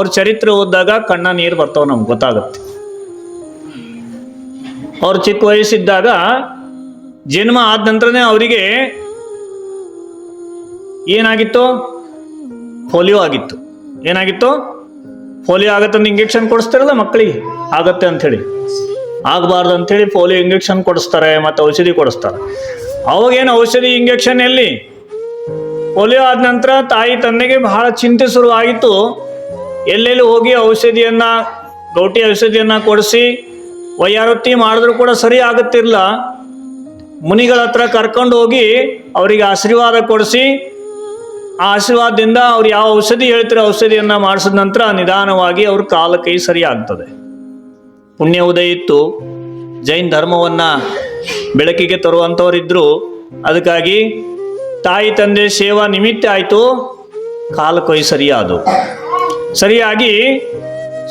ಅವ್ರ ಚರಿತ್ರೆ ಓದಿದಾಗ ಕಣ್ಣ ನೀರು ಬರ್ತಾವ, ನಮ್ಗೆ ಗೊತ್ತಾಗುತ್ತೆ. ಅವ್ರು ಚಿಕ್ಕ ವಯಸ್ಸಿದ್ದಾಗ ಜನ್ಮ ಆದ ನಂತರನೇ ಅವರಿಗೆ ಏನಾಗಿತ್ತು? ಪೋಲಿಯೋ ಆಗಿತ್ತು. ಏನಾಗಿತ್ತು? ಪೋಲಿಯೋ ಆಗತ್ತಂತ ಇಂಜೆಕ್ಷನ್ ಕೊಡಿಸ್ತಾರಲ್ಲ ಮಕ್ಕಳಿಗೆ, ಆಗತ್ತೆ ಅಂಥೇಳಿ. ಆಗಬಾರ್ದು ಅಂಥೇಳಿ ಪೋಲಿಯೋ ಇಂಜೆಕ್ಷನ್ ಕೊಡಿಸ್ತಾರೆ, ಮತ್ತು ಔಷಧಿ ಕೊಡಿಸ್ತಾರೆ. ಅವಾಗೇನು ಔಷಧಿ ಇಂಜೆಕ್ಷನ್ ಎಲ್ಲಿ? ಪೋಲಿಯೋ ಆದ ನಂತರ ತಾಯಿ ತಂದೆಗೆ ಬಹಳ ಚಿಂತೆ ಶುರುವಾಗಿತ್ತು. ಎಲ್ಲೆಲ್ಲಿ ಹೋಗಿ ಔಷಧಿಯನ್ನು, ಗೌಟಿ ಔಷಧಿಯನ್ನು ಕೊಡಿಸಿ ವೈಯಾರತ್ತಿ ಮಾಡಿದ್ರು ಕೂಡ ಸರಿ ಆಗುತ್ತಿರಲಿಲ್ಲ. ಮುನಿಗಳ ಹತ್ರ ಕರ್ಕೊಂಡು ಹೋಗಿ ಅವರಿಗೆ ಆಶೀರ್ವಾದ ಕೊಡಿಸಿ, ಆ ಆಶೀರ್ವಾದದಿಂದ ಅವ್ರು ಯಾವ ಔಷಧಿ ಹೇಳ್ತಾರೆ ಔಷಧಿಯನ್ನು ಮಾಡಿಸಿದ ನಂತರ ನಿಧಾನವಾಗಿ ಅವ್ರ ಕಾಲ ಕೈ ಸರಿ ಆಗ್ತದೆ. ಪುಣ್ಯ ಉದಯ ಇತ್ತು. ಜೈನ ಧರ್ಮವನ್ನು ಬೆಳಕಿಗೆ ತರುವಂಥವರಿದ್ದರು. ಅದಕ್ಕಾಗಿ ತಾಯಿ ತಂದೆ ಸೇವಾ ನಿಮಿತ್ತ ಆಯಿತು, ಕಾಲ ಕೈ ಸರಿಯಾದು. ಸರಿಯಾಗಿ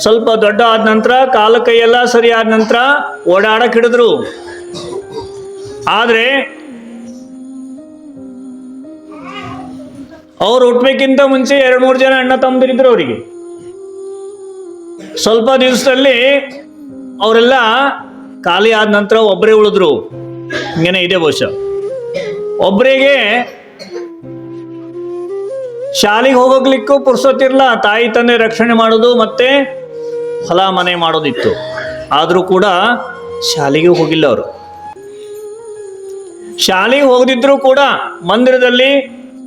ಸ್ವಲ್ಪ ದೊಡ್ಡ ಆದ ನಂತರ ಕಾಲ ಕೈಯೆಲ್ಲ ಸರಿಯಾದ ನಂತರ ಓಡಾಡಕ್ಕೆ ಹಿಡಿದ್ರು. ಆದರೆ ಅವ್ರು ಹುಟ್ಟಬೇಕಿಂತ ಮುಂಚೆ 2-3 ಜನ ಅಣ್ಣ ತಮ್ಮದಿರಿದ್ರು ಅವರಿಗೆ. ಸ್ವಲ್ಪ ದಿವಸದಲ್ಲಿ ಅವರೆಲ್ಲ ಖಾಲಿ ಆದ ನಂತರ ಒಬ್ಬರೇ ಉಳಿದ್ರು. ಹಿಂಗೇನೆ ಇದೆ ಬಹುಶಃ. ಒಬ್ಬರಿಗೆ ಶಾಲೆಗೆ ಹೋಗೋಗ್ಲಿಕ್ಕೂ ಪುರ್ಸೊತ್ತಿರಲ್ಲ. ತಾಯಿ ತಂದೆ ರಕ್ಷಣೆ ಮಾಡೋದು ಮತ್ತೆ ಹೊಲ ಮನೆ ಮಾಡೋದಿತ್ತು. ಆದರೂ ಕೂಡ ಶಾಲೆಗೆ ಹೋಗಿಲ್ಲ ಅವರು. ಶಾಲೆಗೆ ಹೋಗದಿದ್ರು ಕೂಡ ಮಂದಿರದಲ್ಲಿ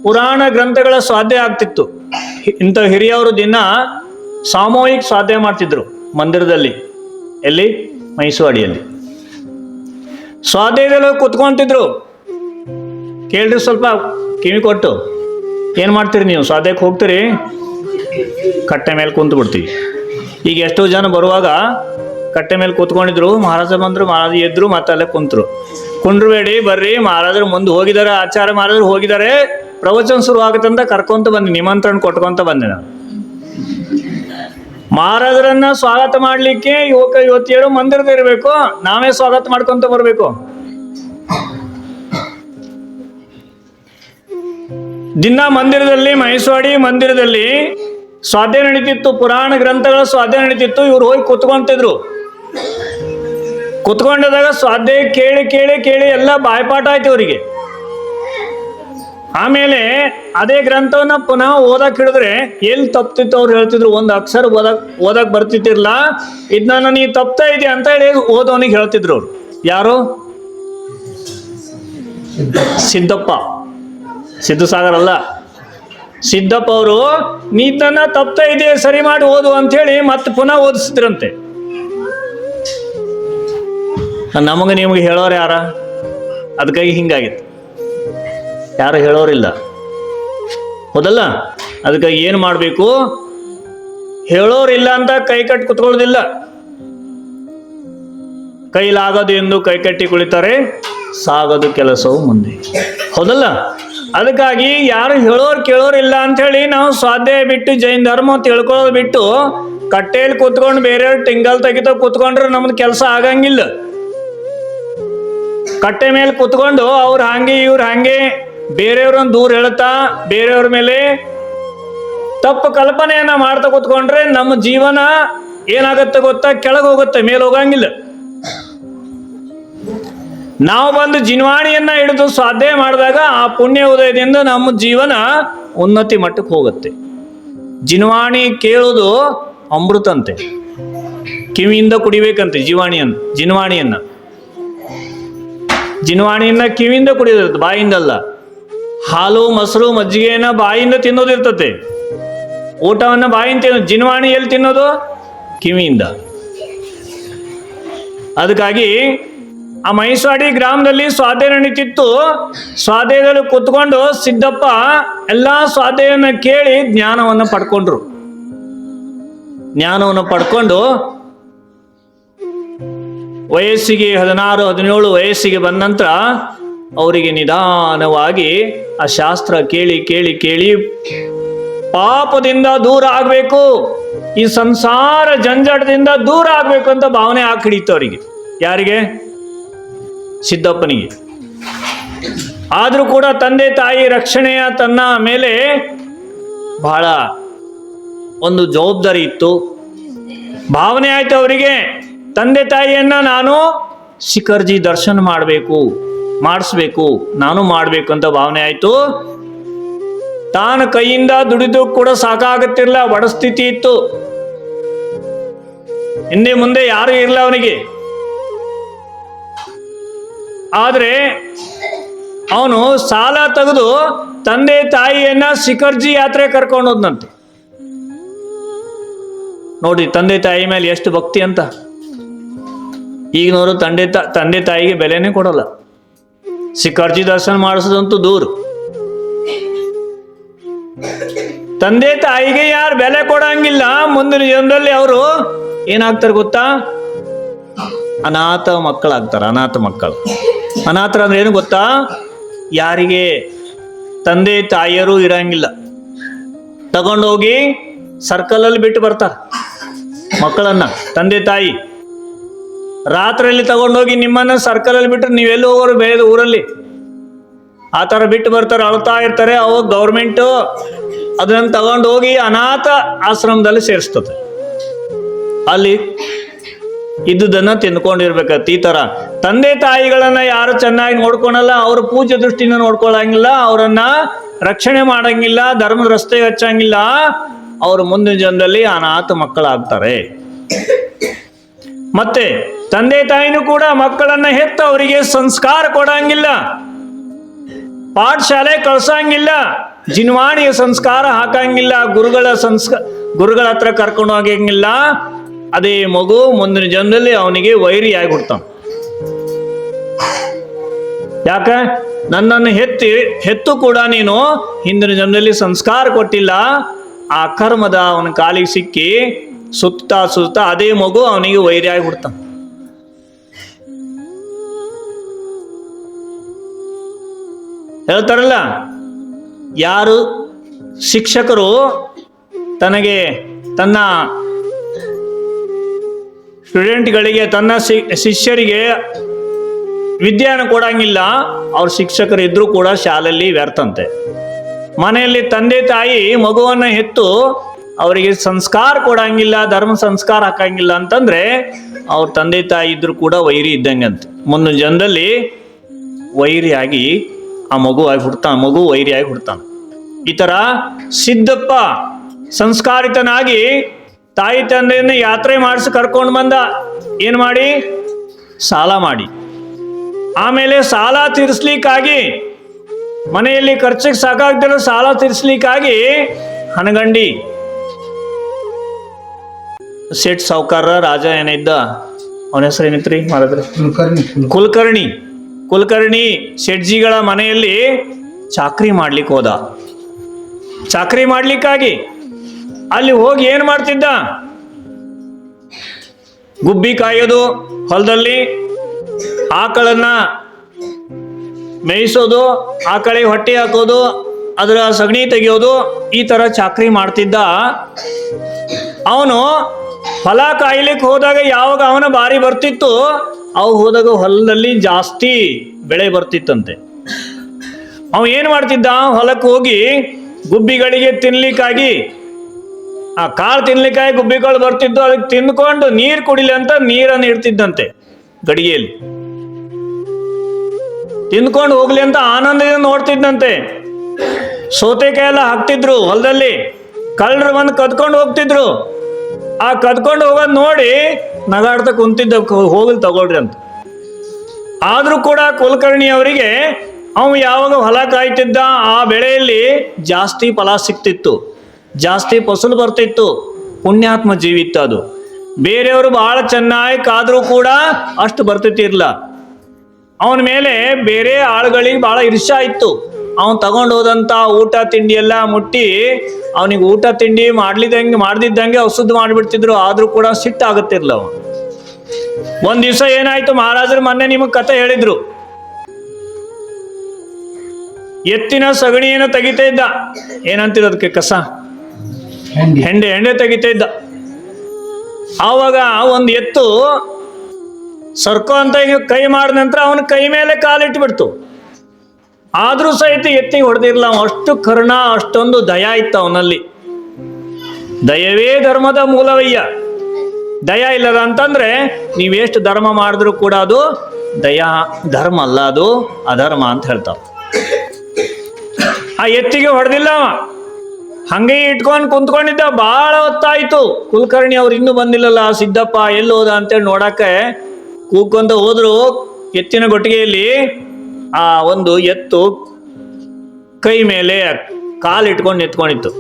ಪುರಾಣ ಗ್ರಂಥಗಳ ಸ್ವಾಧ್ಯಾಯ ಆಗ್ತಿತ್ತು. ಇಂಥ ಹಿರಿಯವರು ದಿನ ಸಾಮೂಹಿಕ ಸ್ವಾಧ್ಯಾಯ ಮಾಡ್ತಿದ್ರು ಮಂದಿರದಲ್ಲಿ. ಎಲ್ಲಿ? ಮೈಸೂರಿಯಲ್ಲಿ ಸ್ವಾಧ್ಯಾಯದಲ್ಲಿ ಕೂತ್ಕೊಂತಿದ್ರು. ಕೇಳ್ರಿ, ಸ್ವಲ್ಪ ಕಿವಿ ಕೊಟ್ಟು. ಏನು ಮಾಡ್ತೀರಿ ನೀವು? ಸ್ವಾಧ್ಯಾಯಕ್ಕೆ ಹೋಗ್ತೀರಿ, ಕಟ್ಟೆ ಮೇಲೆ ಕುಂತು ಬಿಡ್ತೀವಿ. ಈಗ ಎಷ್ಟೋ ಜನ ಬರುವಾಗ ಕಟ್ಟೆ ಮೇಲೆ ಕೂತ್ಕೊಂಡಿದ್ರು. ಮಹಾರಾಜ ಬಂದರು, ಮಹಾರಾಜ ಎದ್ರು, ಮತ್ತೆ ಅಲ್ಲೇ ಕುಂತರು. ಕುಂಡ್ರಬೇಡಿ, ಬರ್ರಿ, ಮಹಾರಾಜರು ಮುಂದೆ ಹೋಗಿದ್ದಾರೆ, ಆಚಾರ್ಯ ಮಹಾರಾಜರು ಹೋಗಿದ್ದಾರೆ, ಪ್ರವಚನ ಶುರು ಆಗುತ್ತಂತ ಕರ್ಕೊಂತ ಬಂದೆ, ನಿಮಂತ್ರಣ ಕೊಟ್ಕೊಂತ ಬಂದೆ ನಾನು. ಮಹಾರಾಜರನ್ನ ಸ್ವಾಗತ ಮಾಡಲಿಕ್ಕೆ ಯುವಕ ಯುವತಿಯರು ಮಂದಿರದ ಇರಬೇಕು, ನಾವೇ ಸ್ವಾಗತ ಮಾಡ್ಕೊಂತ ಬರಬೇಕು. ದಿನ ಮಂದಿರದಲ್ಲಿ, ಮೈಸೂಡಿ ಮಂದಿರದಲ್ಲಿ ಸ್ವಾಧ್ಯಾಯ ನಡೀತಿತ್ತು. ಪುರಾಣ ಗ್ರಂಥಗಳ ಸ್ವಾಧ್ಯಾಯ ನಡೀತಿತ್ತು. ಇವ್ರು ಹೋಗಿ ಕುತ್ಕೊಂತಿದ್ರು. ಕುತ್ಕೊಂಡಿದಾಗ ಸ್ವಾಧ್ಯಾಯ ಕೇಳಿ ಕೇಳಿ ಕೇಳಿ ಎಲ್ಲ ಬಾಯ್ಪಾಠ ಆಯ್ತು ಅವರಿಗೆ. ಆಮೇಲೆ ಅದೇ ಗ್ರಂಥವನ್ನ ಪುನಃ ಓದಕ್ ಹಿಡಿದ್ರೆ ಎಲ್ಲಿ ತಪ್ತಿತ್ತು ಅವ್ರು ಹೇಳ್ತಿದ್ರು. ಒಂದು ಅಕ್ಷರ ಓದಕ್ ಬರ್ತಿತ್ತಿರ್ಲ. ಇದನ್ನ ನೀ ತಪ್ತಾ ಇದೆಯಾ ಅಂತ ಹೇಳಿ ಓದೋನಿಗೆ ಹೇಳ್ತಿದ್ರು ಅವ್ರು. ಯಾರು? ಸಿದ್ದಪ್ಪ, ಸಿದ್ದು-ಸಾಗರ್ ಅಲ್ಲ, ಸಿದ್ದಪ್ಪ ಅವರು. ನೀ ತನ್ನ ತಪ್ತಾ ಇದೆಯಾ, ಸರಿ ಮಾಡಿ ಓದು ಅಂಥೇಳಿ ಮತ್ತೆ ಪುನಃ ಓದಿಸಿದ್ರಂತೆ. ನಮಗೆ ನಿಮಗೆ ಹೇಳೋರು ಯಾರ? ಅದಕ್ಕಾಗಿ ಹಿಂಗಾಗಿತ್ತು. ಯಾರು ಹೇಳೋರಿಲ್ಲ, ಹೌದಲ್ಲ? ಅದಕ್ಕಾಗಿ ಏನು ಮಾಡಬೇಕು? ಹೇಳೋರಿಲ್ಲ ಅಂತ ಕೈ ಕಟ್ಟಿ ಕುತ್ಕೊಳ್ಳೋದಿಲ್ಲ. ಕೈಲಾಗದು ಎಂದು ಕೈ ಕಟ್ಟಿ ಕುಳಿತಾರೆ, ಸಾಗದು ಕೆಲಸವು ಮುಂದೆ, ಹೌದಲ್ಲ? ಅದಕ್ಕಾಗಿ ಯಾರು ಹೇಳೋರು ಕೇಳೋರಿಲ್ಲ ಅಂಥೇಳಿ ನಾವು ಸ್ವಾಧ್ಯಾಯ ಬಿಟ್ಟು ಜೈನ ಧರ್ಮ ತಿಳ್ಕೊಳ್ಳೋದು ಬಿಟ್ಟು ಕಟ್ಟೆಯಲ್ಲಿ ಕೂತ್ಕೊಂಡು ಬೇರೆಯವ್ರು ಟಿಂಗಲ್ ತೆಗಿತಾ ಕೂತ್ಕೊಂಡ್ರೆ ನಮ್ದು ಕೆಲಸ ಆಗಂಗಿಲ್ಲ. ಕಟ್ಟೆ ಮೇಲೆ ಕೂತ್ಕೊಂಡು ಅವ್ರು ಹಾಗೆ ಇವ್ರು ಹಾಗೆ ಬೇರೆಯವ್ರನ್ನ ದೂರ ಹೇಳ್ತಾ ಬೇರೆಯವ್ರ ಮೇಲೆ ತಪ್ಪು ಕಲ್ಪನೆಯನ್ನ ಮಾಡ್ತಾ ಕೂತ್ಕೊಂಡ್ರೆ ನಮ್ಮ ಜೀವನ ಏನಾಗತ್ತೆ ಗೊತ್ತಾ? ಕೆಳಗೆ ಹೋಗುತ್ತೆ, ಮೇಲೆ ಹೋಗಂಗಿಲ್ಲ. ನಾವು ಬಂದು ಜಿನ್ವಾಣಿಯನ್ನ ಹಿಡಿದು ಸ್ವಾಧ್ಯಾಯ ಮಾಡಿದಾಗ ಆ ಪುಣ್ಯ ಉದಯದಿಂದ ನಮ್ಮ ಜೀವನ ಉನ್ನತಿ ಮಟ್ಟಕ್ಕೆ ಹೋಗುತ್ತೆ. ಜಿನ್ವಾಣಿ ಕೇಳೋದು ಅಮೃತಂತೆ, ಕಿವಿಯಿಂದ ಕುಡಿಬೇಕಂತೆ. ಜಿನ್ವಾಣಿಯನ್ನ ಕಿವಿಯಿಂದ ಕುಡಿಯೋದಿರುತ್ತೆ, ಬಾಯಿಂದಲ್ಲ. ಹಾಲು ಮೊಸರು ಮಜ್ಜಿಗೆಯನ್ನ ಬಾಯಿಂದ ತಿನ್ನೋದಿರ್ತತೆ. ಊಟವನ್ನ ಬಾಯಿಂದ ತಿನ್ನೋದು. ಜಿನ್ವಾಣಿ ಎಲ್ಲಿ ತಿನ್ನೋದು? ಕಿವಿಯಿಂದ. ಅದಕ್ಕಾಗಿ ಆ ಮೈಸೂಡಿ ಗ್ರಾಮದಲ್ಲಿ ಸ್ವಾಧ್ಯಾಯ ನಡೀತಿತ್ತು. ಸ್ವಾಧ್ಯಾಯದಲ್ಲಿ ಕೂತ್ಕೊಂಡು ಸಿದ್ದಪ್ಪ ಎಲ್ಲ ಸ್ವಾಧ್ಯಾಯನ ಕೇಳಿ ಜ್ಞಾನವನ್ನು ಪಡ್ಕೊಂಡ್ರು. ಜ್ಞಾನವನ್ನು ಪಡ್ಕೊಂಡು ವಯಸ್ಸಿಗೆ 16-17 ವಯಸ್ಸಿಗೆ ಬಂದ ನಂತರ ಅವರಿಗೆ ನಿಧಾನವಾಗಿ ಆ ಶಾಸ್ತ್ರ ಕೇಳಿ ಕೇಳಿ ಕೇಳಿ ಪಾಪದಿಂದ ದೂರ ಆಗಬೇಕು, ಈ ಸಂಸಾರ ಜಂಜಾಟದಿಂದ ದೂರ ಆಗಬೇಕು ಅಂತ ಭಾವನೆ ಹಿಡಿತು ಅವರಿಗೆ. ಯಾರಿಗೆ? ಸಿದ್ದಪ್ಪನಿಗೆ. ಆದರೂ ಕೂಡ ತಂದೆ ತಾಯಿ ರಕ್ಷಣೆಯ ತನ್ನ ಮೇಲೆ ಬಹಳ ಒಂದು ಜವಾಬ್ದಾರಿ ಇತ್ತು, ಭಾವನೆ ಆಯ್ತು ಅವರಿಗೆ. ತಂದೆ ತಾಯಿಯನ್ನ ನಾನು ಶಿಖರ್ಜಿ ದರ್ಶನ ಮಾಡಿಸ್ಬೇಕು, ನಾನು ಮಾಡಬೇಕು ಅಂತ ಭಾವನೆ ಆಯ್ತು. ತಾನು ಕೈಯಿಂದ ದುಡಿದು ಕೂಡ ಸಾಕಾಗುತ್ತಿರಲಿಲ್ಲ, ಬಡ ಸ್ಥಿತಿ ಇತ್ತು. ಹಿಂದೆ ಮುಂದೆ ಯಾರು ಇರಲ್ಲ ಅವನಿಗೆ. ಆದ್ರೆ ಅವನು ಸಾಲ ತೆಗೆದು ತಂದೆ ತಾಯಿಯನ್ನ ಶಿಖರ್ಜಿ ಯಾತ್ರೆ ಕರ್ಕೊಂಡು ಹೋದ್ನಂತೆ. ನೋಡಿ ತಂದೆ ತಾಯಿ ಮೇಲೆ ಎಷ್ಟು ಭಕ್ತಿ ಅಂತ. ಈಗಿನವರು ತಂದೆ ತಾಯಿಗೆ ಬೆಲೆನೇ ಕೊಡಲ್ಲ. ಶಿಖರ್ಜಿ ದರ್ಶನ ಮಾಡಿಸೋದಂತೂ ದೂರ. ತಂದೆ ತಾಯಿಗೆ ಯಾರು ಬೆಲೆ ಕೊಡಂಗಿಲ್ಲ, ಮುಂದಿನ ಜನ್ಮದಲ್ಲಿ ಅವರು ಏನಾಗ್ತಾರೆ ಗೊತ್ತಾ? ಅನಾಥ ಮಕ್ಕಳಾಗ್ತಾರೆ. ಅನಾಥ ಮಕ್ಕಳು. ಅನಾಥರ ಅಂದ್ರೆ ಏನು ಗೊತ್ತಾ? ಯಾರಿಗೆ ತಂದೆ ತಾಯಿಯರು ಇರಂಗಿಲ್ಲ, ತಗೊಂಡೋಗಿ ಸರ್ಕಲಲ್ಲಿ ಬಿಟ್ಟು ಬರ್ತಾರೆ ಮಕ್ಕಳನ್ನ. ತಂದೆ ತಾಯಿ ರಾತ್ರಿಯಲ್ಲಿ ತಗೊಂಡೋಗಿ ನಿಮ್ಮನ್ನ ಸರ್ಕಲಲ್ಲಿ ಬಿಟ್ಟರೆ ನೀವೆಲ್ಲಿ ಹೋಗೋರು ಬೇರೆ ಊರಲ್ಲಿ ಆ ಥರ ಬಿಟ್ಟು ಬರ್ತಾರೆ, ಅಳ್ತಾ ಇರ್ತಾರೆ. ಅವಾಗ ಗೌರ್ಮೆಂಟು ಅದನ್ನು ತಗೊಂಡೋಗಿ ಅನಾಥ ಆಶ್ರಮದಲ್ಲಿ ಸೇರಿಸ್ತದೆ. ಅಲ್ಲಿ ಇದ್ದುದನ್ನ ತಿಂದ್ಕೊಂಡಿರ್ಬೇಕತ್. ಈ ತರ ತಂದೆ ತಾಯಿಗಳನ್ನ ಯಾರು ಚೆನ್ನಾಗಿ ನೋಡ್ಕೊಳಲ್ಲ, ಅವ್ರ ಪೂಜೆ ದೃಷ್ಟಿನ ನೋಡ್ಕೊಳಂಗಿಲ್ಲ, ಅವರನ್ನ ರಕ್ಷಣೆ ಮಾಡಂಗಿಲ್ಲ, ಧರ್ಮದ ರಸ್ತೆಗೆ ಹಚ್ಚಂಗಿಲ್ಲ, ಅವರು ಮುಂದಿನ ಜನ್ಮದಲ್ಲಿ ಅನಾಥ ಮಕ್ಕಳಾಗ್ತಾರೆ. ಮತ್ತೆ ತಂದೆ ತಾಯಿನೂ ಕೂಡ ಮಕ್ಕಳನ್ನ ಹೆತ್ತ ಅವರಿಗೆ ಸಂಸ್ಕಾರ ಕೊಡಂಗಿಲ್ಲ, ಪಾಠಶಾಲೆ ಕಳ್ಸಂಗಿಲ್ಲ, ಜಿನ್ವಾಣಿಯ ಸಂಸ್ಕಾರ ಹಾಕಂಗಿಲ್ಲ, ಗುರುಗಳ ಹತ್ರ ಕರ್ಕೊಂಡು ಹೋಗಂಗಿಲ್ಲ. ಅದೇ ಮಗು ಮುಂದಿನ ಜನ್ಮದಲ್ಲಿ ಅವನಿಗೆ ವೈರಿ ಆಗಿಬಿಡ್ತಾನೆ. ಯಾಕ? ನನ್ನನ್ನು ಹೆತ್ತು ಕೂಡ ನೀನು ಹಿಂದಿನ ಜನ್ಮದಲ್ಲಿ ಸಂಸ್ಕಾರ ಕೊಟ್ಟಿಲ್ಲ. ಆ ಕರ್ಮದ ಅವನ ಕಾಲಿಗೆ ಸಿಕ್ಕಿ ಸುತ್ತಾ ಅದೇ ಮಗು ಅವನಿಗೆ ವೈರಿ ಆಗಿಬಿಡ್ತಾನೆ. ಹೇಳ್ತಾರಲ್ಲ, ಯಾರು ಶಿಕ್ಷಕರು ತನ್ನ ಸ್ಟೂಡೆಂಟ್ಗಳಿಗೆ, ತನ್ನ ಶಿಷ್ಯರಿಗೆ ವಿದ್ಯೆಯನ್ನು ಕೊಡಂಗಿಲ್ಲ, ಅವ್ರ ಶಿಕ್ಷಕರು ಇದ್ರೂ ಕೂಡ ಶಾಲೆಯಲ್ಲಿ ವ್ಯರ್ಥಂತೆ. ಮನೆಯಲ್ಲಿ ತಂದೆ ತಾಯಿ ಮಗುವನ್ನ ಹೆತ್ತು ಅವರಿಗೆ ಸಂಸ್ಕಾರ ಕೊಡಂಗಿಲ್ಲ, ಧರ್ಮ ಸಂಸ್ಕಾರ ಹಾಕಂಗಿಲ್ಲ ಅಂತಂದ್ರೆ ಅವ್ರ ತಂದೆ ತಾಯಿ ಇದ್ರೂ ಕೂಡ ವೈರಿ ಇದ್ದಂಗಂತೆ. ಮುಂದಿನ ಜನ್ಮದಲ್ಲಿ ವೈರಿಯಾಗಿ ಆ ಮಗು ವೈರಿಯಾಗಿ ಹುಡ್ತಾನೆ. ಈ ತರ ಸಿದ್ದಪ್ಪ ಸಂಸ್ಕಾರಿತನಾಗಿ ತಾಯಿ ತಂದೆಯನ್ನು ಯಾತ್ರೆ ಮಾಡಿಸಿ ಕರ್ಕೊಂಡು ಬಂದ. ಏನ್ ಮಾಡಿ? ಸಾಲ ಮಾಡಿ. ಆಮೇಲೆ ಸಾಲ ತೀರಿಸ್ಲಿಕ್ಕಾಗಿ, ಮನೆಯಲ್ಲಿ ಖರ್ಚಿಗೆ ಸಾಕಾಗ್ದಿರೋ ಸಾಲ ತೀರಿಸ್ಲಿಕ್ಕಾಗಿ ಹನಗಂಡಿ ಶೇಟ್ ಸಾವುಕಾರ ರಾಜ ಏನಿದ್ದ, ಅವನ ಹೆಸರು ಏನಿತ್ರಿ ಮಾಡಿದ್ರಿ? ಕುಲಕರ್ಣಿ ಶೆಟ್ಜಿಗಳ ಮನೆಯಲ್ಲಿ ಚಾಕ್ರಿ ಮಾಡ್ಲಿಕ್ಕೆ ಹೋದ. ಚಾಕ್ರಿ ಮಾಡ್ಲಿಕ್ಕಾಗಿ ಅಲ್ಲಿ ಹೋಗಿ ಏನ್ ಮಾಡ್ತಿದ್ದ? ಗುಬ್ಬಿ ಕಾಯೋದು, ಹೊಲದಲ್ಲಿ ಆಕಳನ್ನ ಮೇಯಿಸೋದು, ಆಕಳಿಗೆ ಹೊಟ್ಟೆ ಹಾಕೋದು, ಅದರ ಸಗಣಿ ತೆಗೆಯೋದು, ಈ ತರ ಚಾಕ್ರಿ ಮಾಡ್ತಿದ್ದ. ಅವನು ಹೊಲ ಕಾಯ್ಲಿಕ್ಕೆ ಹೋದಾಗ ಯಾವಾಗ ಅವನ ಬಾರಿ ಬರ್ತಿತ್ತು, ಅವು ಹೋದಾಗ ಹೊಲದಲ್ಲಿ ಜಾಸ್ತಿ ಬೆಳೆ ಬರ್ತಿತ್ತಂತೆ. ಅವ ಏನ್ ಮಾಡ್ತಿದ್ದ? ಹೊಲಕ್ಕೆ ಹೋಗಿ ಗುಬ್ಬಿಗಳಿಗೆ ತಿನ್ಲಿಕ್ಕಾಗಿ, ಆ ಕಾಳು ತಿನ್ಲಿಕ್ಕಾಗಿ ಗುಬ್ಬಿಗಳು ಬರ್ತಿದ್ದು, ಅದಕ್ಕೆ ತಿಂದ್ಕೊಂಡು ನೀರು ಕುಡಿಲಿ ಅಂತ ನೀರನ್ನು ಇಡ್ತಿದ್ದಂತೆ ಗಡಿಗೆಯಲ್ಲಿ. ತಿಂದ್ಕೊಂಡು ಹೋಗ್ಲಿ ಅಂತ ಆನಂದದಿಂದ ನೋಡ್ತಿದ್ದಂತೆ. ಸೌತೆಕಾಯಿ ಎಲ್ಲ ಹಾಕ್ತಿದ್ರು ಹೊಲದಲ್ಲಿ, ಕಳ್ಳರು ಬಂದು ಕದ್ಕೊಂಡು ಹೋಗ್ತಿದ್ರು. ಆ ಕದ್ಕೊಂಡು ಹೋಗೋದು ನೋಡಿ ನಗಾಡ್ತಾ ಕುಂತಿದ್ದ, ಹೋಗಲಿ ತಗೊಳ್ರಿ ಅಂತ. ಆದ್ರೂ ಕೂಡ ಕುಲಕರ್ಣಿ ಅವರಿಗೆ ಅವನು ಯಾವಾಗ ಹೊಲ ಕಾಯ್ತಿದ್ದ, ಆ ಬೆಳೆಯಲ್ಲಿ ಜಾಸ್ತಿ ಫಲ ಸಿಕ್ತಿತ್ತು, ಜಾಸ್ತಿ ಫಸಲು ಬರ್ತಿತ್ತು. ಪುಣ್ಯಾತ್ಮ ಜೀವಿತ್ತು ಅದು. ಬೇರೆಯವರು ಬಹಳ ಚೆನ್ನಾಗಿ ಕಾದ್ರೂ ಕೂಡ ಅಷ್ಟು ಬರ್ತಿರ್ಲಿಲ್ಲ. ಅವನ ಮೇಲೆ ಬೇರೆ ಆಳುಗಳಿಗೆ ಬಹಳ ಇರ್ಷಾ ಇತ್ತು. ಅವನು ತಗೊಂಡು ಹೋದಂತ ಊಟ ತಿಂಡಿ ಎಲ್ಲ ಮುಟ್ಟಿ ಅವನಿಗೆ ಊಟ ತಿಂಡಿ ಮಾಡ್ದಿದ್ದಂಗೆ ಅಶುದ್ಧ ಮಾಡಿಬಿಡ್ತಿದ್ರು. ಆದ್ರೂ ಕೂಡ ಸಿಟ್ಟಾಗುತ್ತಿರ್ಲ ಅವನು. ಒಂದ್ ದಿವಸ ಏನಾಯ್ತು, ಮಹಾರಾಜರು ಮೊನ್ನೆ ನಿಮಗ್ ಕತೆ ಹೇಳಿದ್ರು. ಎತ್ತಿನ ಸಗಣಿಯನ್ನು ತೆಗಿತಾ ಇದ್ದ, ಏನಂತಿರ ಅದಕ್ಕೆ, ಕಸ, ಹೆಂಡೆ ತೆಗಿತಾ ಇದ್ದ. ಆವಾಗ ಒಂದು ಎತ್ತು ಸರ್ಕೋ ಅಂತ ಕೈ ಮಾಡಿದ ನಂತರ ಅವನ ಕೈ ಮೇಲೆ ಕಾಲಿಟ್ಬಿಡ್ತು. ಆದ್ರೂ ಸಹಿತ ಎತ್ತಿಗೆ ಹೊಡೆದಿರ್ಲ. ಅಷ್ಟು ಕರುಣ, ಅಷ್ಟೊಂದು ದಯ ಇತ್ತು ಅವನಲ್ಲಿ. ದಯವೇ ಧರ್ಮದ ಮೂಲವಯ್ಯ. ದಯ ಇಲ್ಲದ ಅಂತಂದ್ರೆ ನೀವೆಷ್ಟು ಧರ್ಮ ಮಾಡಿದ್ರು ಕೂಡ ಅದು ದಯಾ ಧರ್ಮ ಅಲ್ಲ, ಅದು ಅಧರ್ಮ ಅಂತ ಹೇಳ್ತಾವ. ಆ ಎತ್ತಿಗೆ ಹೊಡೆದಿಲ್ಲ, ಹಂಗೆ ಇಟ್ಕೊಂಡು ಕುಂತ್ಕೊಂಡಿದ್ದ. ಬಹಳ ಹೊತ್ತಾಯ್ತು, ಕುಲಕರ್ಣಿ ಅವ್ರು ಇನ್ನೂ ಬಂದಿಲ್ಲಲ್ಲ, ಸಿದ್ದಪ್ಪ ಎಲ್ಲಿ ಹೋದ ಅಂತೇಳಿ ನೋಡಕ್ಕೆ ಕೂಗ್ಕೊಂತ ಹೋದ್ರು. ಎತ್ತಿನ ಗೊಟ್ಟಿಗೆಯಲ್ಲಿ ಆ ಒಂದು ಎತ್ತು ಕೈ ಮೇಲೆ ಕಾಲಿಟ್ಕೊಂಡು ನಿಂತ್ಕೊಂಡಿತ್ತು.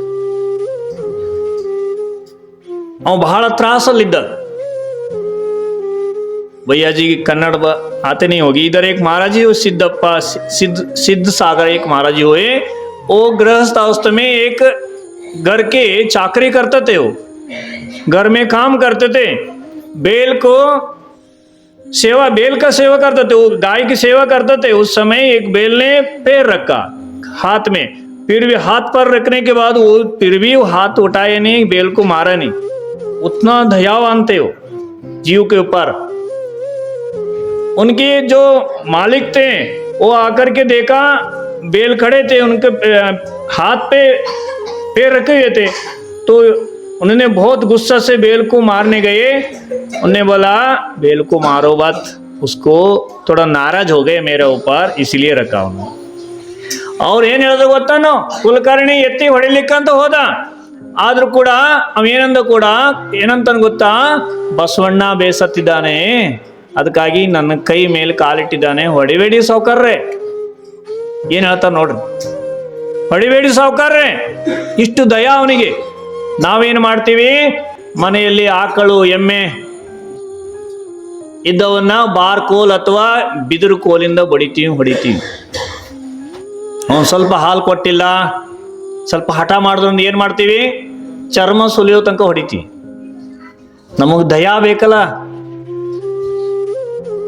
ಅವ ಬಹಳ ತ್ರಾಸಲ್ಲಿದ್ದ. भैया जी कन्नड़ आते नहीं होगी. इधर एक महाराज जी सिद्धप्पा सिद्ध सागर एक महाराज जी हुए. वो गृहस्थ अवस्था में एक घर के चाकरी करते थे. वो घर में काम करते थे. बैल को सेवा, बैल का सेवा करते थे. वो गाय की सेवा करते थे. उस समय एक बैल ने पैर रखा हाथ में. फिर भी हाथ पर रखने के बाद वो फिर भी वो हाथ उठाए नहीं, बैल को मारा नहीं. उतना दयावान थे वो जीव के ऊपर. उनके जो मालिक थे वो आकर के देखा बैल खड़े थे, उनके हाथ पे पैर रखे हुए थे. तो उन्होंने बहुत गुस्सा से बैल को मारने गए. उन्होंने बोला बैल को मारो मत, उसको थोड़ा नाराज हो गए मेरे ऊपर, इसलिए रखा उन्होंने. ಅವ್ರು ಏನು ಹೇಳಿದ್ರು ಗೊತ್ತಾನೋ, ಕುಲಕರ್ಣಿ ಎತ್ತಿ ಹೊಡಿಲಿಕ್ಕಂತ ಹೋದ. ಆದ್ರೂ ಕೂಡ ಅವೇನಂದ ಕೂಡ ಏನಂತ ಗೊತ್ತಾ, ಬಸವಣ್ಣ ಬೇಸತ್ತಿದ್ದಾನೆ, ಅದಕ್ಕಾಗಿ ನನ್ನ ಕೈ ಮೇಲೆ ಕಾಲಿಟ್ಟಿದ್ದಾನೆ, ಹೊಡಿಬೇಡಿ ಸಾವುಕಾರ್ರೆ. ಏನ್ ಹೇಳ್ತಾರ ನೋಡ್ರಿ, ಹೊಡಿಬೇಡಿ ಸಾವುಕಾರ್ರೆ. ಇಷ್ಟು ದಯ ಅವನಿಗೆ. ನಾವೇನು ಮಾಡ್ತೀವಿ, ಮನೆಯಲ್ಲಿ ಆಕಳು ಎಮ್ಮೆ ಇದ್ದವನ್ನ ಬಾರ್ ಕೋಲ್ ಅಥವಾ ಬಿದಿರು ಕೋಲಿಂದ ಹೊಡಿತೀವಿ. ಅವನು ಸ್ವಲ್ಪ ಹಾಲು ಕೊಟ್ಟಿಲ್ಲ, ಸ್ವಲ್ಪ ಹಠ ಮಾಡಿದ್ರಿಂದ ಏನು ಮಾಡ್ತೀವಿ, ಚರ್ಮ ಸುಲಿಯೋ ತನಕ ಹೊಡಿತೀವಿ. ನಮಗೆ ದಯಾ ಬೇಕಲ್ಲ.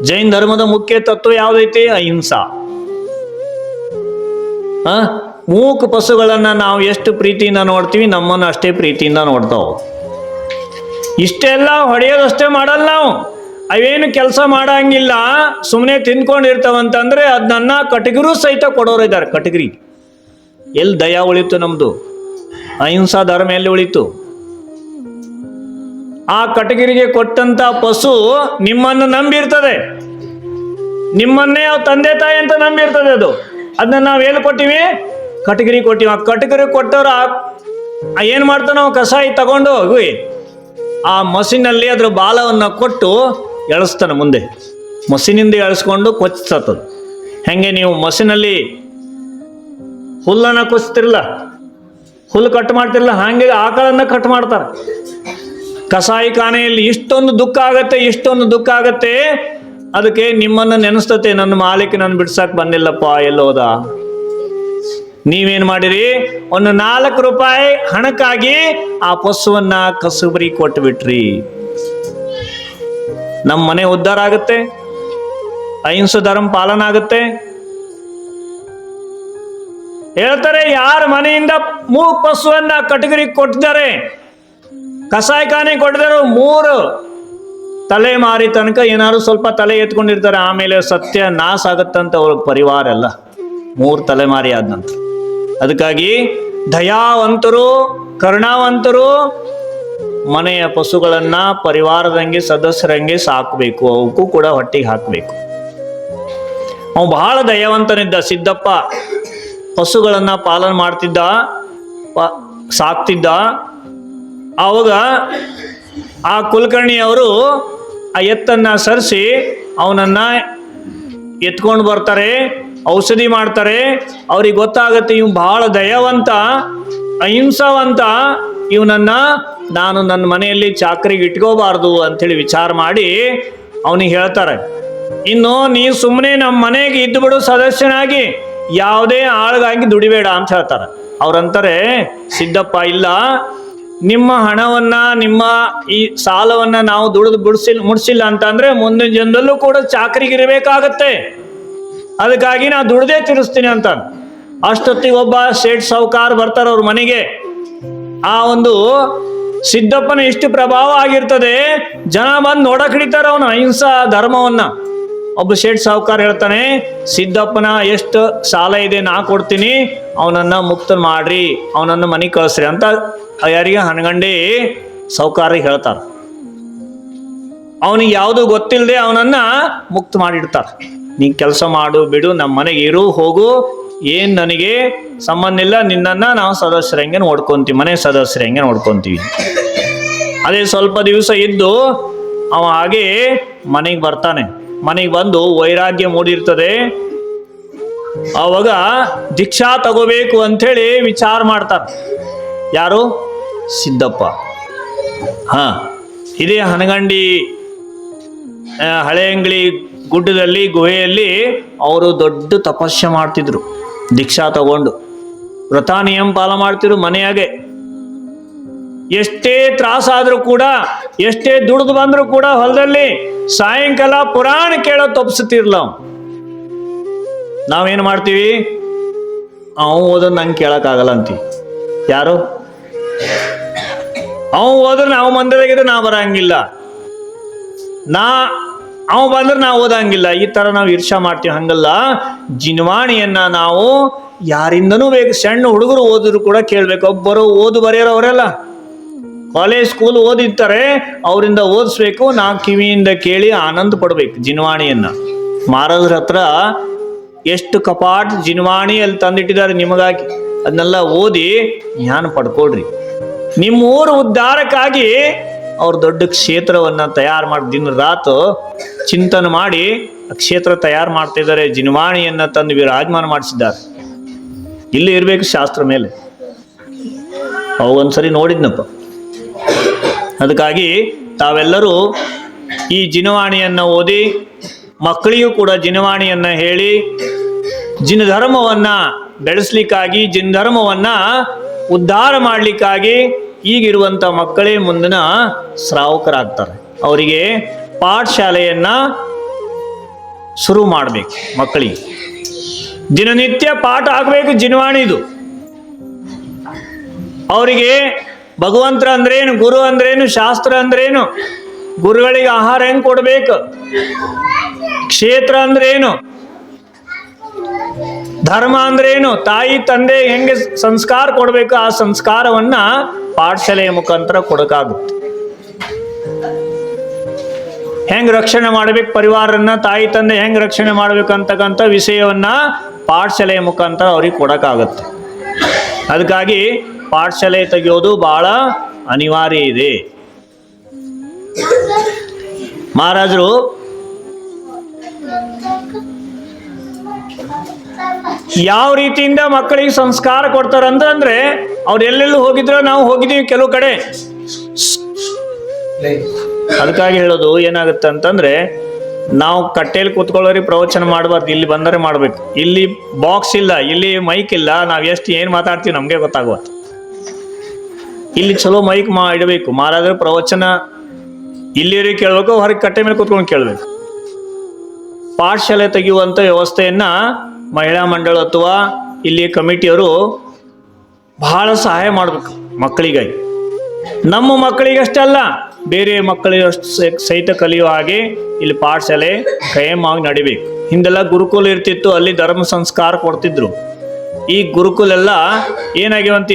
ಜೈನ್ ಧರ್ಮದ ಮುಖ್ಯ ತತ್ವ ಯಾವ್ದೈತಿ, ಅಹಿಂಸಾ. ಮೂಕ ಪಶುಗಳನ್ನ ನಾವು ಎಷ್ಟು ಪ್ರೀತಿಯಿಂದ ನೋಡ್ತೀವಿ, ನಮ್ಮನ್ನು ಅಷ್ಟೇ ಪ್ರೀತಿಯಿಂದ ನೋಡ್ತಾವ. ಇಷ್ಟೆಲ್ಲ ಹೊಡೆಯೋದಷ್ಟೇ ಮಾಡಲ್ಲ ನಾವು. ಅವೇನು ಕೆಲಸ ಮಾಡಂಗಿಲ್ಲ, ಸುಮ್ಮನೆ ತಿನ್ಕೊಂಡಿರ್ತಾವಂತಂದ್ರೆ ಅದನ್ನ ಕಟಗಿರು ಸಹಿತ ಕೊಡೋರು ಇದ್ದಾರೆ. ಕಟಗಿರಿ ಎಲ್ಲಿ ದಯಾ ಉಳಿತು ನಮ್ದು, ಅಹಿಂಸಾ ಧರ್ಮ ಎಲ್ಲಿ ಉಳಿತು? ಆ ಕಟಗಿರಿಗೆ ಕೊಟ್ಟಂತ ಪಶು ನಿಮ್ಮನ್ನು ನಂಬಿರ್ತದೆ, ನಿಮ್ಮನ್ನೇ ಅವ್ ತಂದೆ ತಾಯಿ ಅಂತ ನಂಬಿರ್ತದೆ. ಅದನ್ನ ನಾವ್ ಎಲ್ಲಿ ಕೊಟ್ಟಿವಿ, ಕಟಗಿರಿ ಕೊಟ್ಟಿವಿ. ಆ ಕಟಗಿರಿ ಕೊಟ್ಟವ್ರ ಏನ್ ಮಾಡ್ತಾನ, ನಾವು ಕಸಾಯಿ ತಗೊಂಡು ಹೋಗಿ ಆ ಮಸಿನಲ್ಲಿ ಅದ್ರ ಬಾಲವನ್ನ ಕೊಟ್ಟು ಎಳಿಸ್ತಾನೆ ಮುಂದೆ. ಮಸಿನಿಂದ ಎಳಿಸ್ಕೊಂಡು ಕೊಚ್ಚತದ. ಹೆಂಗೆ ನೀವು ಮಸಿನಲ್ಲಿ ಹುಲ್ಲನ್ನ ಕೊಚ್ತಿರಲ್ಲ, ಹುಲ್ಲು ಕಟ್ ಮಾಡ್ತಿರಲ್ಲ, ಹಾಗೆ ಆಕಳನ್ನ ಕಟ್ ಮಾಡ್ತಾರೆ. ಕಸಾಯಿ ಖಾನೆಯಲ್ಲಿ ಇಷ್ಟೊಂದು ದುಃಖ ಆಗತ್ತೆ. ಅದಕ್ಕೆ ನಿಮ್ಮನ್ನು ನೆನೆಸ್ತತೆ, ನನ್ನ ಮಾಲೀಕ ನನ್ನ ಬಿಡ್ಸಕ್ ಬಂದಿಲ್ಲಪ್ಪ, ಎಲ್ಲೋದ. ನೀವೇನ್ ಮಾಡಿರಿ, ಒಂದು 4 ರೂಪಾಯಿ ಹಣಕ್ಕಾಗಿ ಆ ಪಶುವನ್ನ ಕಸುಬರಿ ಕೊಟ್ಟು ಬಿಟ್ರಿ. ನಮ್ಮ ಮನೆ ಉದ್ಧಾರ ಆಗುತ್ತೆ, ಅಹಿಂಸಾ ಧರ್ಮ ಪಾಲನ ಆಗುತ್ತೆ. ಹೇಳ್ತಾರೆ, ಯಾರ ಮನೆಯಿಂದ ಮೂಕ್ ಪಶುವನ್ನ ಕಟಗಿರಿ ಕೊಟ್ಟಿದ್ದಾರೆ, ಕಸಾಯಿಖಾನೆ ಕೊಟ್ಟಿದ್ದಾರೆ, 3 ತಲೆಮಾರಿ ತನಕ ಏನಾದ್ರು ಸ್ವಲ್ಪ ತಲೆ ಎತ್ಕೊಂಡಿರ್ತಾರೆ. ಆಮೇಲೆ ಸತ್ಯ ನಾಶ ಆಗತ್ತಂತ ಅವ್ರ ಪರಿವಾರ ಎಲ್ಲ 3 ತಲೆಮಾರಿ ಆದ ನಂತರ. ಅದಕ್ಕಾಗಿ ದಯಾವಂತರು, ಕರುಣಾವಂತರು ಮನೆಯ ಪಶುಗಳನ್ನ ಪರಿವಾರದಂಗೆ ಸದಸ್ಯರಂಗೆ ಸಾಕಬೇಕು, ಅವಕ್ಕೂ ಕೂಡ ಹೊಟ್ಟಿಗೆ ಹಾಕಬೇಕು. ಅವ ಬಹಳ ದಯಾವಂತನಿದ್ದ ಸಿದ್ದಪ್ಪ. ಪಶುಗಳನ್ನ ಪಾಲನೆ ಮಾಡ್ತಿದ್ದ, ಸಾಕ್ತಿದ್ದ. ಆವಾಗ ಆ ಕುಲಕರ್ಣಿಯವರು ಆ ಎತ್ತನ್ನ ಸರಿಸಿ ಅವನನ್ನ ಎತ್ಕೊಂಡು ಬರ್ತಾರೆ, ಔಷಧಿ ಮಾಡ್ತಾರೆ. ಅವ್ರಿಗೆ ಗೊತ್ತಾಗತ್ತೆ ಇವ್ ಬಹಳ ದಯಾವಂತ, ಅಹಿಂಸಾವಂತ, ಇವನನ್ನ ನಾನು ನನ್ನ ಮನೆಯಲ್ಲಿ ಚಾಕರಿಗೆ ಇಟ್ಕೋಬಾರ್ದು ಅಂಥೇಳಿ ವಿಚಾರ ಮಾಡಿ ಅವನಿಗೆ ಹೇಳ್ತಾರೆ, ಇನ್ನು ನೀ ಸುಮ್ಮನೆ ನಮ್ಮ ಮನೆಗೆ ಇದ್ದು ಬಿಡು ಸದಸ್ಯನಾಗಿ, ಯಾವುದೇ ಆಳ್ಗಾಗಿ ದುಡಿಬೇಡ ಅಂತ ಹೇಳ್ತಾರೆ. ಅವ್ರಂತಾರೆ, ಸಿದ್ದಪ್ಪ ಇಲ್ಲ, ನಿಮ್ಮ ಹಣವನ್ನ, ನಿಮ್ಮ ಈ ಸಾಲವನ್ನ ನಾವು ದುಡಿದು ಮುಡ್ಸಿಲ್ಲ ಅಂತಂದ್ರೆ ಮುಂದಿನ ಜನ್ಮದಲ್ಲೂ ಕೂಡ ಚಾಕರಿಗಿರ್ಬೇಕಾಗತ್ತೆ. ಅದಕ್ಕಾಗಿ ನಾ ದುಡ್ದೇ ತಿರ್ಸ್ತೀನಿ ಅಂತ. ಅಷ್ಟೊತ್ತಿಗೆ ಒಬ್ಬ ಸೇಠ್ ಸಾಹುಕಾರ ಬರ್ತಾರ ಅವ್ರ ಮನೆಗೆ. ಆ ಒಂದು ಸಿದ್ದಪ್ಪನ ಇಷ್ಟು ಪ್ರಭಾವ ಆಗಿರ್ತದೆ, ಜನ ಬಂದು ನೋಡಕ್ ಹಿಡಿತಾರ ಅವನ ಅಹಿಂಸಾ ಧರ್ಮವನ್ನ. ಒಬ್ಬ ಶೇಠ್ ಸಾಹುಕಾರ ಹೇಳ್ತಾನೆ, ಸಿದ್ದಪ್ಪನ ಎಷ್ಟು ಸಾಲ ಇದೆ ನಾ ಕೊಡ್ತೀನಿ, ಅವನನ್ನ ಮುಕ್ತ ಮಾಡ್ರಿ, ಅವನನ್ನ ಮನೆ ಕಳಿಸ್ರಿ ಅಂತ ಯಾರಿಗೆ ಹನಗಂಡಿ ಸಾಹುಕಾರಿಗೆ ಹೇಳ್ತಾರ. ಅವನಿಗೆ ಯಾವುದು ಗೊತ್ತಿಲ್ಲದೆ ಅವನನ್ನ ಮುಕ್ತ ಮಾಡಿಡ್ತಾರ. ನೀ ಕೆಲಸ ಮಾಡು ಬಿಡು, ನಮ್ಮ ಮನೆಗೆ ಇರು ಹೋಗು, ಏನ್ ನನಗೆ ಸಂಬಂಧ ಇಲ್ಲ, ನಿನ್ನನ್ನ ನಾವು ಸದಸ್ಯರಂಗೆ ನೋಡ್ಕೊಂತೀವಿ, ಮನೆ ಸದಸ್ಯರಂಗೆ ನೋಡ್ಕೊಂತೀವಿ. ಅದೇ ಸ್ವಲ್ಪ ದಿವಸ ಇದ್ದು ಅವ ಹಾಗೆ ಮನೆಗೆ ಬರ್ತಾನೆ. ಮನೆಗೆ ಬಂದು ವೈರಾಗ್ಯ ಮೂಡಿರ್ತದೆ. ಅವಾಗ ದೀಕ್ಷಾ ತಗೋಬೇಕು ಅಂಥೇಳಿ ವಿಚಾರ ಮಾಡ್ತಾರೆ. ಯಾರು? ಸಿದ್ದಪ್ಪ. ಇದೇ ಹನಗಂಡಿ ಹಳೆ ಅಂಗಳಿ ಗುಡ್ಡದಲ್ಲಿ ಗುಹೆಯಲ್ಲಿ ಅವರು ದೊಡ್ಡ ತಪಸ್ಸೆ ಮಾಡ್ತಿದ್ರು. ದೀಕ್ಷಾ ತಗೊಂಡು ವ್ರತ ನಿಯಮ ಪಾಲ ಮಾಡ್ತಿದ್ರು. ಮನೆಯಾಗೆ ಎಷ್ಟೇ ತ್ರಾಸಾದ್ರೂ ಕೂಡ, ಎಷ್ಟೇ ದುಡ್ದು ಬಂದ್ರು ಕೂಡ ಹೊಲದಲ್ಲಿ ಸಾಯಂಕಾಲ ಪುರಾಣ ಕೇಳೋ ತಪ್ಪಿಸ್ತಿರ್ಲ. ನಾವೇನು ಮಾಡ್ತೀವಿ, ಅವ ಓದೋದು ನಂಗೆ ಕೇಳಕ್ಕಾಗಲ್ಲ ಅಂತೀವಿ. ಯಾರು? ಅವ ಹೋದ್ರೆ ನಾವು ಮಂದಿರಾಗಿದ್ರೆ ನಾ ಬರಂಗಿಲ್ಲ, ಅವ ಬಂದ್ರೆ ನಾವು ಓದಂಗಿಲ್ಲ. ಈ ತರ ನಾವು ಈರ್ಷಾ ಮಾಡ್ತೀವಿ. ಹಂಗಲ್ಲ, ಜಿನ್ವಾಣಿಯನ್ನ ನಾವು ಯಾರಿಂದನೂ ಬೇಕು. ಸಣ್ಣ ಹುಡುಗರು ಓದಿದ್ರು ಕೂಡ ಕೇಳ್ಬೇಕು. ಒಬ್ಬರು ಓದು ಬರೆಯೋರು ಅವರೆಲ್ಲ ಕಾಲೇಜ್ ಸ್ಕೂಲ್ ಓದಿರ್ತಾರೆ, ಅವರಿಂದ ಓದಿಸ್ಬೇಕು. ನಾವು ಕಿವಿಯಿಂದ ಕೇಳಿ ಆನಂದ ಪಡ್ಬೇಕು ಜಿನ್ವಾಣಿಯನ್ನ. ಮಾರದ್ರ ಹತ್ರ ಎಷ್ಟು ಕಪಾಟ್ ಜಿನ್ವಾಣಿ ಅಲ್ಲಿ ತಂದಿಟ್ಟಿದ್ದಾರೆ ನಿಮಗಾಗಿ, ಅದನ್ನೆಲ್ಲ ಓದಿ ಜ್ಞಾನ ಪಡ್ಕೊಳ್ರಿ. ನಿಮ್ಮೂರು ಉದ್ಧಾರಕ್ಕಾಗಿ ಅವ್ರು ದೊಡ್ಡ ಕ್ಷೇತ್ರವನ್ನ ತಯಾರು ಮಾಡಿ ದಿನ ರಾತು ಚಿಂತನೆ ಮಾಡಿ ಕ್ಷೇತ್ರ ತಯಾರು ಮಾಡ್ತಾ ಇದ್ದಾರೆ. ಜಿನ್ವಾಣಿಯನ್ನ ತಂದು ವಿರಾಜಮಾನ ಮಾಡಿಸಿದ್ದಾರೆ. ಇಲ್ಲಿ ಇರ್ಬೇಕು ಶಾಸ್ತ್ರ ಮೇಲೆ. ಅವಂದ್ಸರಿ ನೋಡಿದ್ನಪ್ಪ. ಅದಕ್ಕಾಗಿ ತಾವೆಲ್ಲರೂ ಈ ಜಿನವಾಣಿಯನ್ನ ಓದಿ ಮಕ್ಕಳಿಗೂ ಕೂಡ ಜಿನವಾಣಿಯನ್ನ ಹೇಳಿ ಜಿನ ಧರ್ಮವನ್ನ ಬೆಳೆಸ್ಲಿಕ್ಕಾಗಿ, ಜಿನ ಧರ್ಮವನ್ನ ಉದ್ಧಾರ ಮಾಡಲಿಕ್ಕಾಗಿ ಈಗಿರುವಂಥ ಮಕ್ಕಳೇ ಮುಂದಿನ ಶ್ರಾವಕರಾಗ್ತಾರೆ. ಅವರಿಗೆ ಪಾಠಶಾಲೆಯನ್ನ ಶುರು ಮಾಡಬೇಕು. ಮಕ್ಕಳಿಗೆ ದಿನನಿತ್ಯ ಪಾಠ ಆಗಬೇಕು ಜಿನವಾಣಿದು. ಅವರಿಗೆ ಭಗವಂತರ ಅಂದ್ರೇನು, ಗುರು ಅಂದ್ರೇನು, ಶಾಸ್ತ್ರ ಅಂದ್ರೇನು, ಗುರುಗಳಿಗೆ ಆಹಾರ ಹೆಂಗ್ ಕೊಡ್ಬೇಕು, ಕ್ಷೇತ್ರ ಅಂದ್ರೇನು, ಧರ್ಮ ಅಂದ್ರೇನು, ತಾಯಿ ತಂದೆ ಹೆಂಗೆ ಸಂಸ್ಕಾರ ಕೊಡ್ಬೇಕು, ಆ ಸಂಸ್ಕಾರವನ್ನ ಪಾಠಶಾಲೆಯ ಮುಖಾಂತರ ಕೊಡಕ್ಕಾಗುತ್ತೆ. ಹೆಂಗ್ ರಕ್ಷಣೆ ಮಾಡ್ಬೇಕು ಪರಿವಾರನ್ನ, ತಾಯಿ ತಂದೆ ಹೆಂಗ್ ರಕ್ಷಣೆ ಮಾಡ್ಬೇಕಂತಕ್ಕಂಥ ವಿಷಯವನ್ನ ಪಾಠಶಾಲೆಯ ಮುಖಾಂತರ ಅವ್ರಿಗೆ ಕೊಡಕ್ಕಾಗತ್ತೆ. ಅದಕ್ಕಾಗಿ ಪಾಠಶಾಲೆ ತೆಗೆಯೋದು ಬಹಳ ಅನಿವಾರ್ಯ ಇದೆ. ಮಹಾರಾಜರು ಯಾವ ರೀತಿಯಿಂದ ಮಕ್ಕಳಿಗೆ ಸಂಸ್ಕಾರ ಕೊಡ್ತಾರಂದ್ರೆ, ಅವ್ರು ಎಲ್ಲೆಲ್ಲೂ ಹೋಗಿದ್ರು, ನಾವು ಹೋಗಿದ್ದೀವಿ ಕೆಲವು ಕಡೆ. ಅದಕ್ಕಾಗಿ ಹೇಳೋದು ಏನಾಗುತ್ತೆ ಅಂತಂದ್ರೆ, ನಾವು ಕಟ್ಟೆಯಲ್ಲಿ ಕೂತ್ಕೊಳ್ಳೋರಿಗೆ ಪ್ರವಚನ ಮಾಡಬಾರ್ದು, ಇಲ್ಲಿ ಬಂದರೆ ಮಾಡ್ಬೇಕು. ಇಲ್ಲಿ ಬಾಕ್ಸ್ ಇಲ್ಲ, ಇಲ್ಲಿ ಮೈಕ್ ಇಲ್ಲ, ನಾವು ಎಷ್ಟು ಏನು ಮಾತಾಡ್ತೀವಿ ನಮಗೆ ಗೊತ್ತಾಗುವ. ಇಲ್ಲಿ ಚಲೋ ಮೈಕ್ ಇಡಬೇಕು. ಮಹಾರಾಜರ ಪ್ರವಚನ ಇಲ್ಲಿಯವ್ರಿಗೆ ಕೇಳಬೇಕು, ಹೊರಗೆ ಕಟ್ಟೆ ಮೇಲೆ ಕೂತ್ಕೊಂಡು ಕೇಳಬೇಕು. ಪಾಠಶಾಲೆ ತೆಗೆಯುವಂಥ ವ್ಯವಸ್ಥೆಯನ್ನ ಮಹಿಳಾ ಮಂಡಳ ಅಥವಾ ಇಲ್ಲಿ ಕಮಿಟಿಯವರು ಬಹಳ ಸಹಾಯ ಮಾಡಬೇಕು ಮಕ್ಕಳಿಗಾಗಿ. ನಮ್ಮ ಮಕ್ಕಳಿಗಷ್ಟೇ ಅಲ್ಲ, ಬೇರೆ ಮಕ್ಕಳಿಗೆ ಸಹಿತ ಕಲಿಯುವ ಹಾಗೆ ಇಲ್ಲಿ ಪಾಠಶಾಲೆ ಖಾಯಮಾಗಿ ನಡಿಬೇಕು. ಹಿಂದೆಲ್ಲ ಗುರುಕುಲ ಇರ್ತಿತ್ತು, ಅಲ್ಲಿ ಧರ್ಮ ಸಂಸ್ಕಾರ ಕೊಡ್ತಿದ್ರು. ಈ ಗುರುಕುಲೆಲ್ಲ ಏನಾಗ್ಯವಂತ,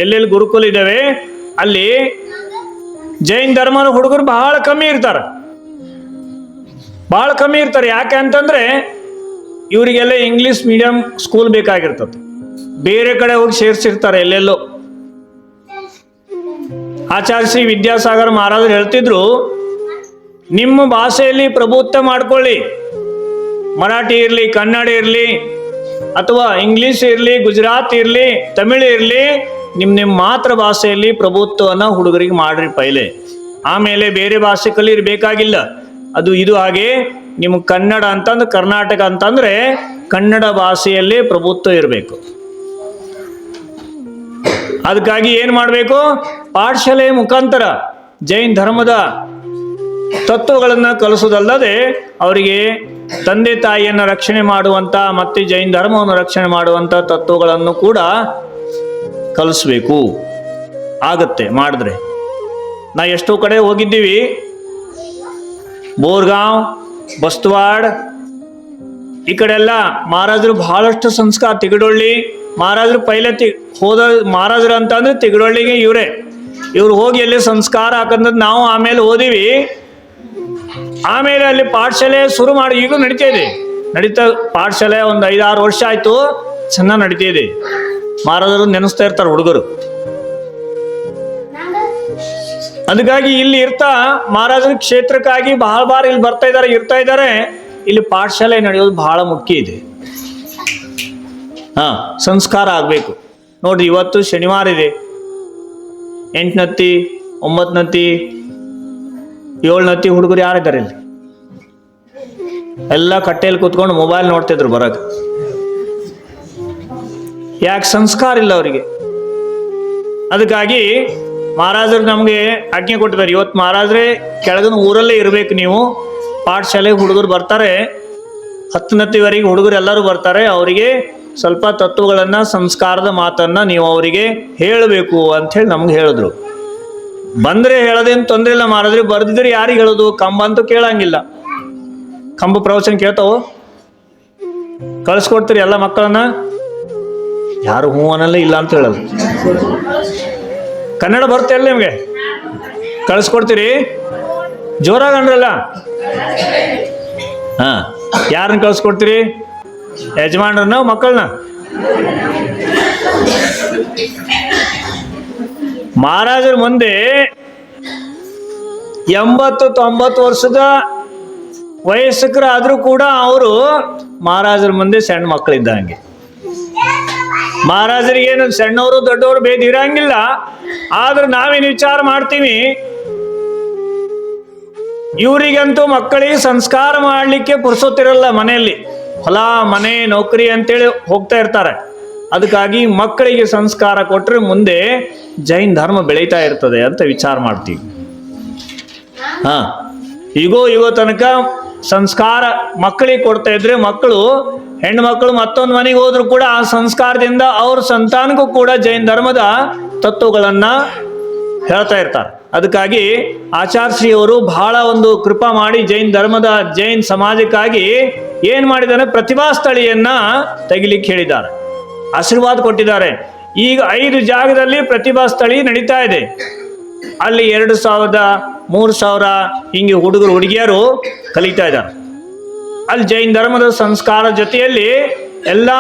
ಎಲ್ಲೆಲ್ಲಿ ಗುರುಕುಲ ಇದ್ದಾವೆ ಅಲ್ಲಿ ಜೈನ್ ಧರ್ಮದ ಹುಡುಗರು ಬಹಳ ಕಮ್ಮಿ ಇರ್ತಾರೆ. ಯಾಕೆ ಅಂತಂದ್ರೆ ಇವರಿಗೆಲ್ಲ ಇಂಗ್ಲಿಷ್ ಮೀಡಿಯಂ ಸ್ಕೂಲ್ ಬೇಕಾಗಿರ್ತದೆ. ಬೇರೆ ಕಡೆ ಹೋಗಿ ಸೇರಿಸಿರ್ತಾರೆ ಎಲ್ಲೆಲ್ಲೋ. ಆಚಾರ್ಯ ಶ್ರೀ ವಿದ್ಯಾಸಾಗರ ಮಹಾರಾಜರು ಹೇಳ್ತಿದ್ರು, ನಿಮ್ಮ ಭಾಷೆಯಲ್ಲಿ ಪ್ರಭುತ್ವ ಮಾಡ್ಕೊಳ್ಳಿ. ಮರಾಠಿ ಇರಲಿ, ಕನ್ನಡ ಇರಲಿ, ಅಥವಾ ಇಂಗ್ಲಿಷ್ ಇರಲಿ, ಗುಜರಾತ್ ಇರಲಿ, ತಮಿಳು ಇರಲಿ, ನಿಮ್ಮ ಮಾತೃ ಭಾಷೆಯಲ್ಲಿ ಪ್ರಭುತ್ವವನ್ನು ಹುಡುಗರಿಗೆ ಮಾಡ್ರಿ ಪೈಲೆ. ಆಮೇಲೆ ಬೇರೆ ಭಾಷೆ ಕಲಿಯಬೇಕಾಗಿಲ್ಲ. ಇದು ಹಾಗೆ ನಿಮ್ಗೆ ಕನ್ನಡ ಅಂತಂದ್ರೆ, ಕರ್ನಾಟಕ ಅಂತಂದ್ರೆ ಕನ್ನಡ ಭಾಷೆಯಲ್ಲಿ ಪ್ರಭುತ್ವ ಇರಬೇಕು. ಅದಕ್ಕಾಗಿ ಏನು ಮಾಡಬೇಕು, ಪಾಠಶಾಲೆಯ ಮುಖಾಂತರ ಜೈನ್ ಧರ್ಮದ ತತ್ವಗಳನ್ನು ಕಲಿಸೋದಲ್ಲದೆ ಅವರಿಗೆ ತಂದೆ ತಾಯಿಯನ್ನು ರಕ್ಷಣೆ ಮಾಡುವಂಥ ಮತ್ತು ಜೈನ್ ಧರ್ಮವನ್ನು ರಕ್ಷಣೆ ಮಾಡುವಂಥ ತತ್ವಗಳನ್ನು ಕೂಡ ಕಲಿಸ್ಬೇಕು. ಆಗತ್ತೆ ಮಾಡಿದ್ರೆ. ನಾ ಎಷ್ಟೋ ಕಡೆ ಹೋಗಿದ್ದೀವಿ, ಬೋರ್ಗಾಂವ್, ಬಸ್ತವಾಡ್ ಈ ಕಡೆ ಎಲ್ಲ ಮಹಾರಾಜರು ಬಹಳಷ್ಟು ಸಂಸ್ಕಾರ. ತಿಗಡೊಳ್ಳಿ ಮಹಾರಾಜರು ಪೈಲೆ ಹೋದ ಮಹಾರಾಜರು ಅಂತ ಅಂದ್ರೆ ತಿಗಡೊಳ್ಳಿಗೆ ಇವ್ರು ಹೋಗಿ ಅಲ್ಲಿ ಸಂಸ್ಕಾರ ಹಾಕಂದ್ ನಾವು ಆಮೇಲೆ ಓದಿವಿ. ಆಮೇಲೆ ಅಲ್ಲಿ ಪಾಠಶಾಲೆ ಶುರು ಮಾಡಿ ಈಗ ನಡೀತಾ ಪಾಠಶಾಲೆ ಒಂದು 5-6 ವರ್ಷ ಆಯ್ತು, ಚೆನ್ನಾಗಿ ನಡೀತಾ ಇದೆ. ಮಹಾರಾಜರು ನೆನೆಸ್ತಾ ಇರ್ತಾರೆ ಹುಡುಗರು. ಅದಕ್ಕಾಗಿ ಇಲ್ಲಿ ಮಹಾರಾಜರ ಕ್ಷೇತ್ರಕ್ಕಾಗಿ ಬಹಳ ಬಾರಿ ಇಲ್ಲಿ ಇರ್ತಾ ಇದ್ದಾರೆ. ಇಲ್ಲಿ ಪಾಠಶಾಲೆ ನಡೆಯೋದು ಬಹಳ ಮುಖ್ಯ ಇದೆ. ಸಂಸ್ಕಾರ ಆಗ್ಬೇಕು ನೋಡ್ರಿ. ಇವತ್ತು ಶನಿವಾರ ಇದೆ, 8ನತ್ತಿ 9ನತ್ತಿ 7ನತ್ತಿ ಹುಡುಗರು ಯಾರಿದ್ದಾರೆ ಇಲ್ಲಿ? ಎಲ್ಲ ಕಟ್ಟೆಯಲ್ಲಿ ಕೂತ್ಕೊಂಡು ಮೊಬೈಲ್ ನೋಡ್ತಿದ್ರು ಬರಕ್. ಯಾಕೆ? ಸಂಸ್ಕಾರ ಇಲ್ಲ ಅವರಿಗೆ. ಅದಕ್ಕಾಗಿ ಮಹಾರಾಜರು ನಮಗೆ ಆಜ್ಞೆ ಕೊಟ್ಟಿದ್ದಾರೆ. ಇವತ್ತು ಮಹಾರಾಜರೇ ಕೆಳಗಿನ ಊರಲ್ಲೇ ಇರಬೇಕು ನೀವು. ಪಾಠಶಾಲೆಗೆ ಹುಡುಗರು ಬರ್ತಾರೆ, 10ನತ್ತಿವರೆಗೆ ಹುಡುಗರು ಎಲ್ಲರೂ ಬರ್ತಾರೆ. ಅವರಿಗೆ ಸ್ವಲ್ಪ ತತ್ವಗಳನ್ನ, ಸಂಸ್ಕಾರದ ಮಾತನ್ನ ನೀವು ಅವರಿಗೆ ಹೇಳಬೇಕು ಅಂಥೇಳಿ ನಮ್ಗೆ ಹೇಳಿದ್ರು. ಬಂದ್ರೆ ಹೇಳೋದೇನು ತೊಂದರೆ ಇಲ್ಲ. ಮಹಾರಾಜರು ಬರ್ದಿದ್ರೆ ಯಾರಿಗೆ ಹೇಳೋದು? ಕಂಬ ಅಂತೂ ಕೇಳಂಗಿಲ್ಲ. ಕಂಬ ಪ್ರವಚನ ಕೇಳ್ತಾವ? ಕಳಿಸ್ಕೊಡ್ತೀರಿ ಎಲ್ಲ ಮಕ್ಕಳನ್ನ? ಯಾರು ಹೂ ಅನ್ನಲ್ಲ, ಇಲ್ಲ ಅಂತ ಹೇಳಲ್ಲ. ಕನ್ನಡ ಬರುತ್ತೆ ಅಲ್ಲ ನಿಮ್ಗೆ? ಕಳಿಸ್ಕೊಡ್ತೀರಿ? ಜೋರಾಗಂಡ್ರಲ್ಲ. ಯಾರನ್ನ ಕಳಿಸ್ಕೊಡ್ತೀರಿ? ಯಜಮಾನ್ರನ್ನ, ಮಕ್ಕಳನ್ನ? ಮಹಾರಾಜರ ಮುಂದೆ 80-90 ವರ್ಷದ ವಯಸ್ಕರಾದ್ರೂ ಕೂಡ ಅವರು ಮಹಾರಾಜರ ಮುಂದೆ ಸಣ್ಣ ಮಕ್ಕಳಿದ್ದಂಗೆ. ಮಹಾರಾಜರಿಗೇನು ಸಣ್ಣವರು ದೊಡ್ಡವರು ಭೇದ ಇರಂಗಿಲ್ಲ. ಆದ್ರೆ ನಾವೇನು ವಿಚಾರ ಮಾಡ್ತೀವಿ, ಇವರಿಗಂತೂ ಮಕ್ಕಳಿಗೆ ಸಂಸ್ಕಾರ ಮಾಡಲಿಕ್ಕೆ ಪುರ್ಸೊತ್ತಿರಲ್ಲ. ಮನೆಯಲ್ಲಿ ಹೊಲ ಮನೆ ನೌಕರಿ ಅಂತೇಳಿ ಹೋಗ್ತಾ ಇರ್ತಾರೆ. ಅದಕ್ಕಾಗಿ ಮಕ್ಕಳಿಗೆ ಸಂಸ್ಕಾರ ಕೊಟ್ಟರೆ ಮುಂದೆ ಜೈನ್ ಧರ್ಮ ಬೆಳೀತಾ ಇರ್ತದೆ ಅಂತ ವಿಚಾರ ಮಾಡ್ತೀವಿ. ಈಗೋ ತನಕ ಸಂಸ್ಕಾರ ಮಕ್ಕಳಿಗೆ ಕೊಡ್ತಾ ಇದ್ರೆ, ಮಕ್ಕಳು ಹೆಣ್ಣು ಮಕ್ಕಳು ಮತ್ತೊಂದು ಮನೆಗೆ ಹೋದ್ರು ಕೂಡ ಆ ಸಂಸ್ಕಾರದಿಂದ ಅವ್ರ ಸಂತಾನಕ್ಕೂ ಕೂಡ ಜೈನ್ ಧರ್ಮದ ತತ್ವಗಳನ್ನ ಹೇಳ್ತಾ ಇರ್ತಾರೆ. ಅದಕ್ಕಾಗಿ ಆಚಾರ್ಯಶ್ರೀಯವರು ಬಹಳ ಒಂದು ಕೃಪಾ ಮಾಡಿ ಜೈನ್ ಸಮಾಜಕ್ಕಾಗಿ ಏನ್ ಮಾಡಿದ್ದಾರೆ, ಪ್ರತಿಭಾ ಸ್ಥಳಿಯನ್ನ ತೆಗಿಲಿಕ್ಕೆ ಹೇಳಿದ್ದಾರೆ, ಆಶೀರ್ವಾದ ಕೊಟ್ಟಿದ್ದಾರೆ. ಈಗ 5 ಜಾಗದಲ್ಲಿ ಪ್ರತಿಭಾ ಸ್ಥಳಿ ನಡೀತಾ ಇದೆ. ಅಲ್ಲಿ 2,000-3,000 ಹಿಂಗೆ ಹುಡುಗಿಯರು ಕಲಿತಾ ಇದ್ದಾರೆ. ಅಲ್ಲಿ ಜೈನ್ ಧರ್ಮದ ಸಂಸ್ಕಾರ ಜೊತೆಯಲ್ಲಿ ಎಲ್ಲ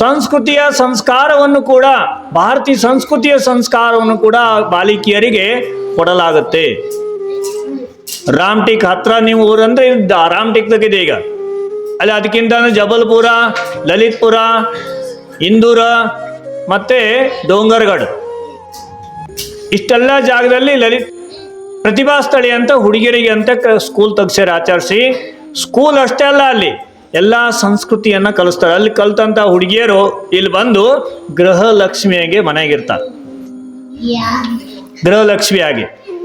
ಸಂಸ್ಕೃತಿಯ ಸಂಸ್ಕಾರವನ್ನು ಕೂಡ, ಭಾರತೀಯ ಸಂಸ್ಕೃತಿಯ ಸಂಸ್ಕಾರವನ್ನು ಕೂಡ ಬಾಲಿಕಿಯರಿಗೆ ಕೊಡಲಾಗುತ್ತೆ. ರಾಮ್ಟೀಕ್ ಹತ್ರ ನೀವು ಊರಂದ್ರೆ ರಾಮ್ಟೀಕ್ ತಗಿದೆ ಈಗ. ಅಲ್ಲಿ ಅದಕ್ಕಿಂತ ಜಬಲ್ಪುರ, ಲಲಿತ್ಪುರ, ಇಂದೂರ ಮತ್ತೆ ಡೋಂಗರ್ಗಢ, ಇಷ್ಟೆಲ್ಲ ಜಾಗದಲ್ಲಿ ಪ್ರತಿಭಾ ಸ್ಥಳಿ ಅಂತ ಹುಡುಗಿಯರಿಗೆ ಅಂತ ಸ್ಕೂಲ್ ತೆಗ್ಸ್ಯಾರ ಆಚರಿಸಿ. ಸ್ಕೂಲ್ ಅಷ್ಟೇ ಅಲ್ಲ, ಅಲ್ಲಿ ಎಲ್ಲ ಸಂಸ್ಕೃತಿಯನ್ನ ಕಲಿಸ್ತಾರೆ. ಅಲ್ಲಿ ಕಲ್ತಂತ ಹುಡುಗಿಯರು ಇಲ್ಲಿ ಬಂದು ಗೃಹಲಕ್ಷ್ಮಿಯಾಗಿ ಮನೆಯಾಗಿರ್ತಾರೆ. ಗೃಹಲಕ್ಷ್ಮಿಯಾಗಿ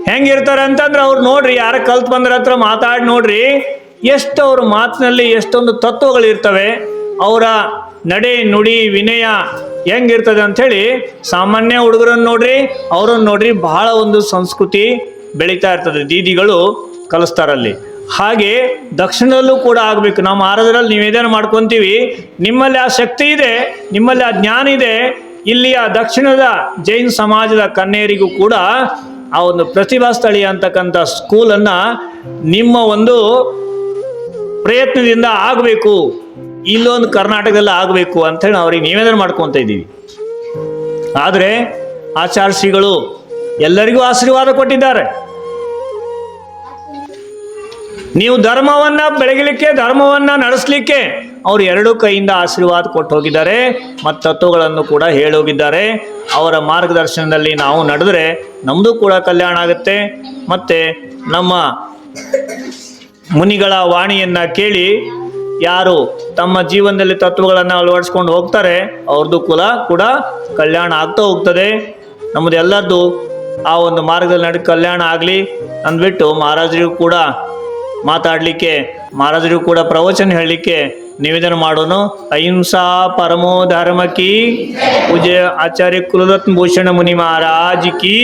ಹೆಂಗಿರ್ತಾರೆ ಅಂತಂದ್ರೆ, ಅವ್ರು ನೋಡ್ರಿ, ಯಾರ ಕಲ್ತ್ ಬಂದ್ರ ಹತ್ರ ಮಾತಾಡಿ ನೋಡ್ರಿ, ಎಷ್ಟು ಅವ್ರ ಮಾತಿನಲ್ಲಿ ಎಷ್ಟೊಂದು ತತ್ವಗಳು ಇರ್ತವೆ. ಅವರ ನಡೆ ನುಡಿ ವಿನಯ ಹೆಂಗಿರ್ತದೆ ಅಂಥೇಳಿ ಸಾಮಾನ್ಯ ಹುಡುಗರನ್ನು ನೋಡ್ರಿ, ಅವ್ರನ್ನ ನೋಡ್ರಿ, ಬಹಳ ಒಂದು ಸಂಸ್ಕೃತಿ ಬೆಳೀತಾ ಇರ್ತದೆ. ದೀದಿಗಳು ಕಲಿಸ್ತಾರಲ್ಲಿ. ಹಾಗೆ ದಕ್ಷಿಣದಲ್ಲೂ ಕೂಡ ಆಗ್ಬೇಕು. ನಾವು ಮಹಾರಾಜರಲ್ಲಿ ನಿವೇದನೆ ಮಾಡ್ಕೊಂತೀವಿ, ನಿಮ್ಮಲ್ಲಿ ಆ ಶಕ್ತಿ ಇದೆ, ನಿಮ್ಮಲ್ಲಿ ಆ ಜ್ಞಾನ ಇದೆ. ಇಲ್ಲಿಯ ದಕ್ಷಿಣದ ಜೈನ್ ಸಮಾಜದ ಕನ್ಯರಿಗೂ ಕೂಡ ಆ ಒಂದು ಪ್ರತಿಭಾ ಸ್ಥಳೀಯ ಅಂತಕ್ಕಂಥ ಸ್ಕೂಲನ್ನ ನಿಮ್ಮ ಒಂದು ಪ್ರಯತ್ನದಿಂದ ಆಗಬೇಕು, ಇಲ್ಲೊಂದು ಕರ್ನಾಟಕದಲ್ಲಿ ಆಗಬೇಕು ಅಂಥೇಳಿ ನಾವು ಅವ್ರಿಗೆ ನಿವೇದನೆ ಮಾಡ್ಕೊತ ಇದ್ದೀವಿ. ಆದರೆ ಆಚಾರ್ಯ ಶ್ರೀಗಳು ಎಲ್ಲರಿಗೂ ಆಶೀರ್ವಾದ ಕೊಟ್ಟಿದ್ದಾರೆ. ನೀವು ಧರ್ಮವನ್ನ ಬೆಳಗಲಿಕ್ಕೆ, ಧರ್ಮವನ್ನ ನಡೆಸಲಿಕ್ಕೆ ಅವರು 2 ಕೈಯಿಂದ ಆಶೀರ್ವಾದ ಕೊಟ್ಟು ಹೋಗಿದ್ದಾರೆ ಮತ್ತು ತತ್ವಗಳನ್ನು ಕೂಡ ಹೇಳೋಗಿದ್ದಾರೆ. ಅವರ ಮಾರ್ಗದರ್ಶನದಲ್ಲಿ ನಾವು ನಡೆದ್ರೆ ನಮ್ಮದು ಕೂಡ ಕಲ್ಯಾಣ ಆಗುತ್ತೆ. ಮತ್ತೆ ನಮ್ಮ ಮುನಿಗಳ ವಾಣಿಯನ್ನ ಕೇಳಿ ಯಾರು ತಮ್ಮ ಜೀವನದಲ್ಲಿ ತತ್ವಗಳನ್ನು ಅಳವಡಿಸ್ಕೊಂಡು ಹೋಗ್ತಾರೆ, ಅವ್ರದ್ದು ಕುಲ ಕೂಡ ಕಲ್ಯಾಣ ಆಗ್ತಾ ಹೋಗ್ತದೆ. ನಮ್ಮದು ಎಲ್ಲರದ್ದು ಆ ಒಂದು ಮಾರ್ಗದಲ್ಲಿ ನಡೆ ಕಲ್ಯಾಣ ಆಗಲಿ ಅಂದ್ಬಿಟ್ಟು ಮಹಾರಾಜರಿಗೂ ಕೂಡ ಮಾತಾಡಲಿಕ್ಕೆ, ಮಹಾರಾಜರಿಗೂ ಕೂಡ ಪ್ರವಚನ ಹೇಳಲಿಕ್ಕೆ ನಿವೇದನೆ ಮಾಡೋನು. ಅಹಿಂಸಾ ಪರಮೋ ಧರ್ಮ ಕಿ ಪೂಜ್ಯ ಆಚಾರ್ಯ ಕುಲರತ್ನ ಭೂಷಣ ಮುನಿ ಮಹಾರಾಜ್ ಕಿ